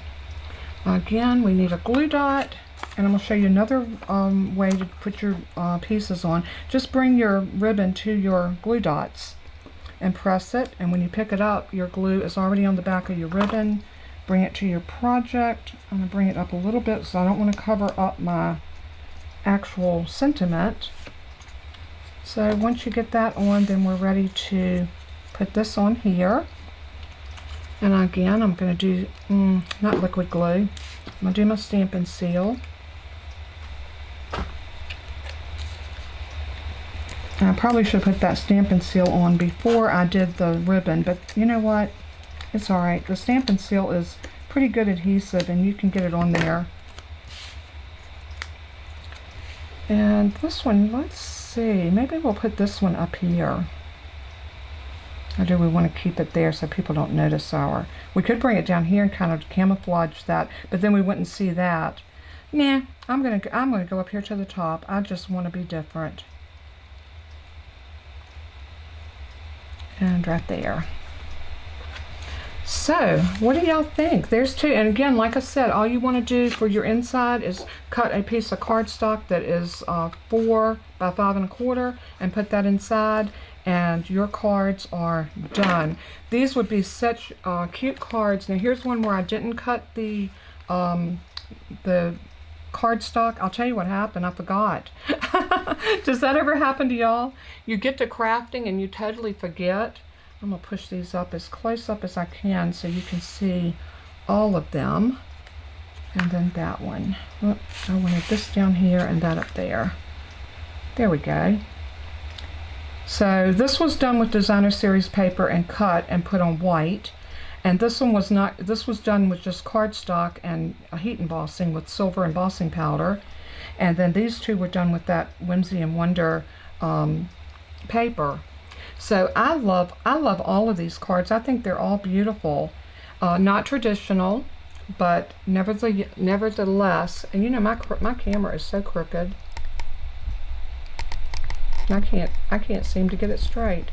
Again, we need a glue dot. And I'm going to show you another way to put your pieces on. Just bring your ribbon to your glue dots and press it, and when you pick it up, your glue is already on the back of your ribbon. Bring it to your project. I'm going to bring it up a little bit because I don't want to cover up my actual sentiment. So once you get that on, then we're ready to put this on here. And again, I'm going to do, not liquid glue, I'm going to do my Stampin Seal. And I probably should have put that Stampin Seal on before I did the ribbon, but you know what? It's alright. The Stampin Seal is pretty good adhesive, and you can get it on there. And this one, let's see, maybe we'll put this one up here. Or do we want to keep it there so people don't notice our... We could bring it down here and kind of camouflage that, but then we wouldn't see that. Nah, I'm gonna go up here to the top. I just want to be different. And right there. So, what do y'all think? There's two, and again, like I said, all you want to do for your inside is cut a piece of cardstock that is 4 by 5 1/4 and put that inside, and your cards are done. These would be such cute cards. Now here's one where I didn't cut the cardstock. I'll tell you what happened. I forgot. Does that ever happen to y'all? You get to crafting and you totally forget. I'm going to push these up as close up as I can so you can see all of them. And then that one. Oh, I wanted this down here and that up there. There we go. So this was done with designer series paper and cut and put on white. And this one was not, this was done with just cardstock and a heat embossing with silver embossing powder. And then these two were done with that Whimsey Wonder paper. So I love all of these cards. I think they're all beautiful. Not traditional, but nevertheless, and you know my camera is so crooked. I can't seem to get it straight.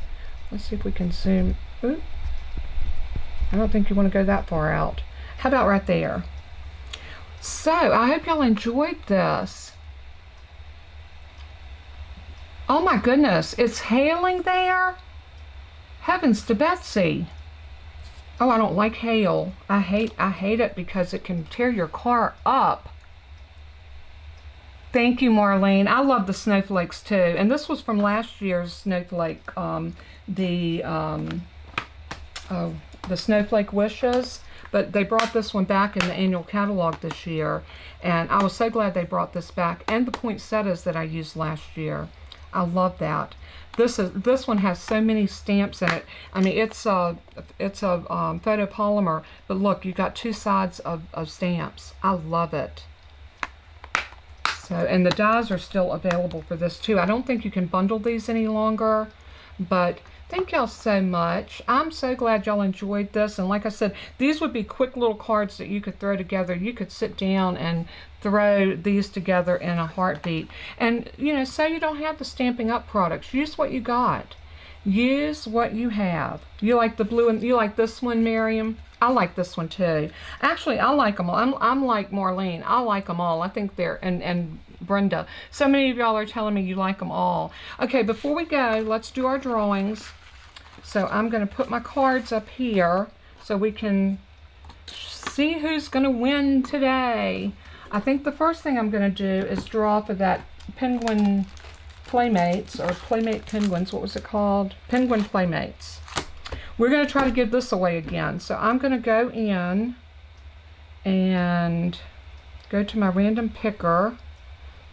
Let's see if we can zoom. Ooh. I don't think you want to go that far out. How about right there? So, I hope y'all enjoyed this. Oh my goodness, it's hailing there? Heavens to Betsy. Oh, I don't like hail. I hate it because it can tear your car up. Thank you, Marlene. I love the snowflakes too. And this was from last year's snowflake, the Snowflake Wishes, but they brought this one back in the annual catalog this year, and I was so glad they brought this back, and the poinsettias that I used last year. I love that. This one has so many stamps in it. I mean, it's a photopolymer, but look, you got 2 sides of stamps. I love it. So, and the dies are still available for this too. I don't think you can bundle these any longer, but Thank y'all so much. I'm so glad y'all enjoyed this. And like I said, these would be quick little cards that you could throw together. You could sit down and throw these together in a heartbeat. And, you know, say you don't have the Stampin' Up! Products. Use what you got. Use what you have. You like the blue and you like this one, Miriam? I like this one too. Actually, I like them all. I'm like Marlene. I like them all. I think they're, and Brenda. So many of y'all are telling me you like them all. Okay, before we go, let's do our drawings. So I'm going to put my cards up here so we can see who's going to win today. I think the first thing I'm going to do is draw for that Penguin Playmates, or Playmate Penguins. What was it called? Penguin Playmates. We're going to try to give this away again. So I'm going to go in and go to my random picker.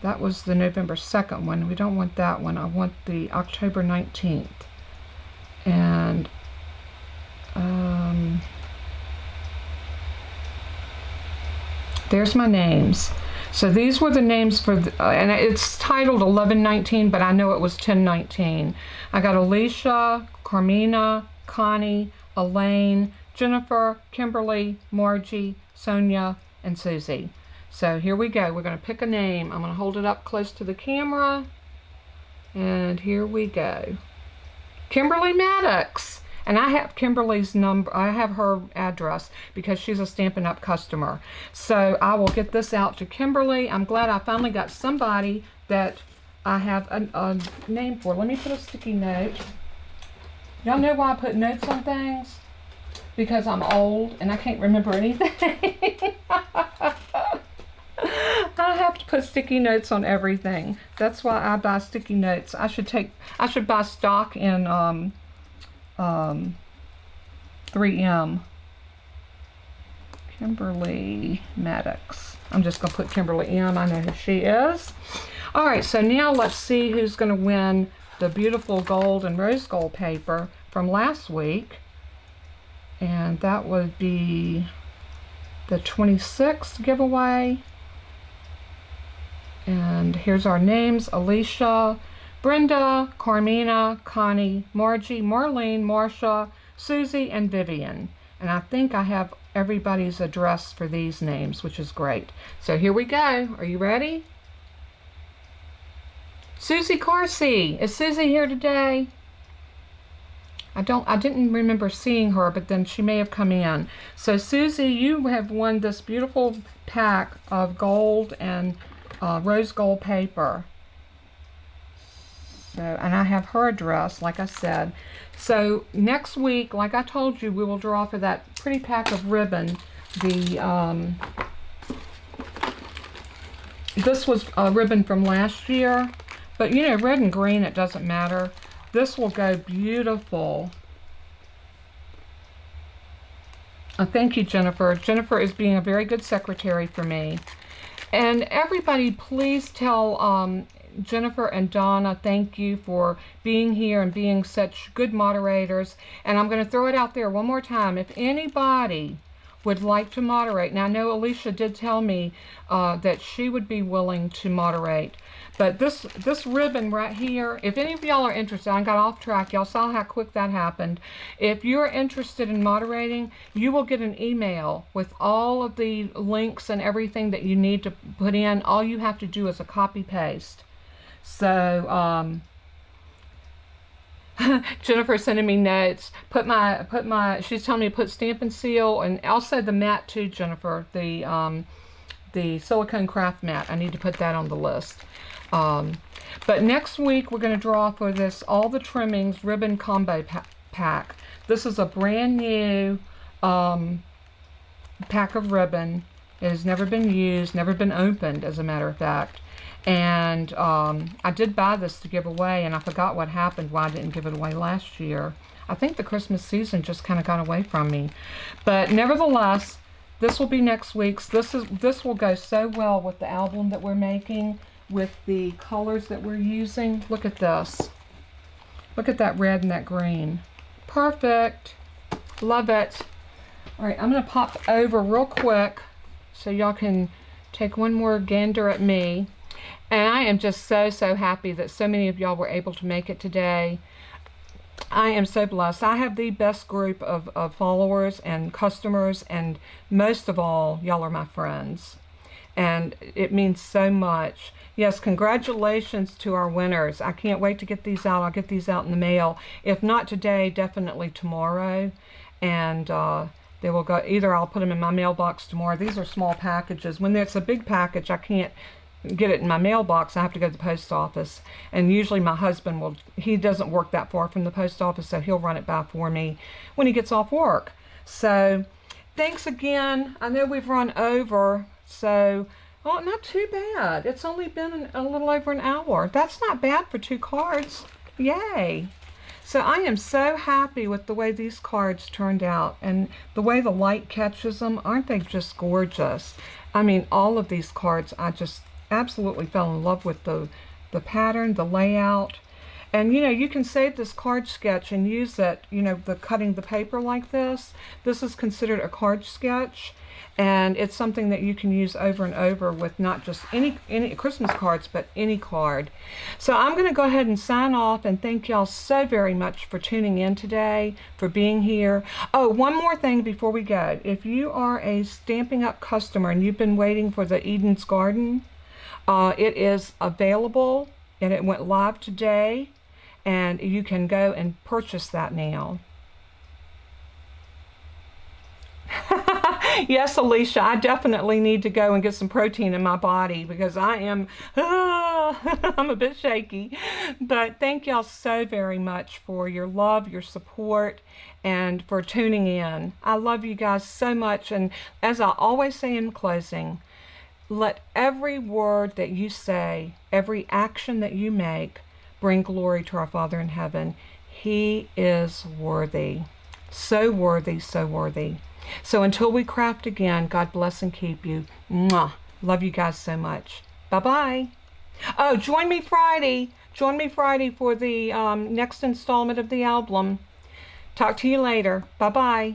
That was the November 2nd one. We don't want that one. I want the October 19th. And there's my names. So these were the names for, and it's titled 1119, but I know it was 1019. I got Alicia, Carmina, Connie, Elaine, Jennifer, Kimberly, Margie, Sonia, and Susie. So here we go. We're going to pick a name. I'm going to hold it up close to the camera. And here we go. Kimberly Maddox. And I have Kimberly's number. I have her address because she's a Stampin' Up! Customer. So I will get this out to Kimberly. I'm glad I finally got somebody that I have a name for. Let me put a sticky note. Y'all know why I put notes on things? Because I'm old and I can't remember anything. I have to put sticky notes on everything. That's why I buy sticky notes. I should buy stock in 3M. Kimberly Maddox. I'm just going to put Kimberly M. I know who she is. All right, so now let's see who's going to win the beautiful gold and rose gold paper from last week. And that would be the 26th giveaway. And here's our names: Alicia, Brenda, Carmina, Connie, Margie, Marlene, Marcia, Susie, and Vivian. And I think I have everybody's address for these names, which is great. So here we go. Are you ready? Susie Carsey. Is Susie here today? I didn't remember seeing her, but then she may have come in. So Susie, you have won this beautiful pack of gold and rose gold paper. So, and I have her address, like I said. So next week, like I told you, we will draw for that pretty pack of ribbon. This was a ribbon from last year, but you know, red and green, it doesn't matter. This will go beautiful. Thank you, Jennifer. Jennifer is being a very good secretary for me. And everybody, please tell Jennifer and Donna thank you for being here and being such good moderators. And I'm going to throw it out there one more time. If anybody would like to moderate, now I know Alicia did tell me that she would be willing to moderate. But this ribbon right here, if any of y'all are interested, I got off track. Y'all saw how quick that happened. If you're interested in moderating, you will get an email with all of the links and everything that you need to put in. All you have to do is a copy paste. So Jennifer sending me notes. She's telling me to put Stampin' Seal and also the mat too, Jennifer. The silicone craft mat. I need to put that on the list. But next week we're going to draw for this all the trimmings ribbon combo pack. This is a brand new pack of ribbon. It has never been used, never been opened, as a matter of fact. And I did buy this to give away, and I forgot what happened, why I didn't give it away last year. I think the Christmas season just kind of got away from me. But nevertheless, this will be next week's. This will go so well with the album that we're making, with the colors that we're using. Look at this. Look at that red and that green. Perfect. Love it. All right, I'm going to pop over real quick so y'all can take one more gander at me. And I am just so happy that so many of y'all were able to make it today. I am so blessed. I have the best group of followers and customers, and most of all, y'all are my friends. And it means so much. Yes, congratulations to our winners. I can't wait to get these out. I'll get these out in the mail. If not today, definitely tomorrow. And they will go, either I'll put them in my mailbox tomorrow. These are small packages. When it's a big package, I can't get it in my mailbox. I have to go to the post office. And usually my husband will, he doesn't work that far from the post office, so he'll run it by for me when he gets off work. So thanks again. I know we've run over, so oh, not too bad. It's only been a little over an hour. That's not bad for 2 cards. Yay. So I am so happy with the way these cards turned out and the way the light catches them. Aren't they just gorgeous? I mean, all of these cards, I just absolutely fell in love with the pattern, the layout. And you know, you can save this card sketch and use it, you know, cutting the paper like this. This is considered a card sketch. And it's something that you can use over and over with not just any Christmas cards, but any card. So I'm going to go ahead and sign off and thank y'all so very much for tuning in today, for being here. Oh, one more thing before we go. If you are a Stampin' Up! Customer and you've been waiting for the Eden's Garden, it is available and it went live today, and you can go and purchase that now. Yes, Alicia, I definitely need to go and get some protein in my body because I am, I'm a bit shaky. But thank y'all so very much for your love, your support, and for tuning in. I love you guys so much. And as I always say in closing, let every word that you say, every action that you make, bring glory to our Father in heaven. He is worthy. So worthy, so worthy. So until we craft again, God bless and keep you. Mwah. Love you guys so much. Bye-bye. Oh, join me Friday. Join me Friday for the next installment of the album. Talk to you later. Bye-bye.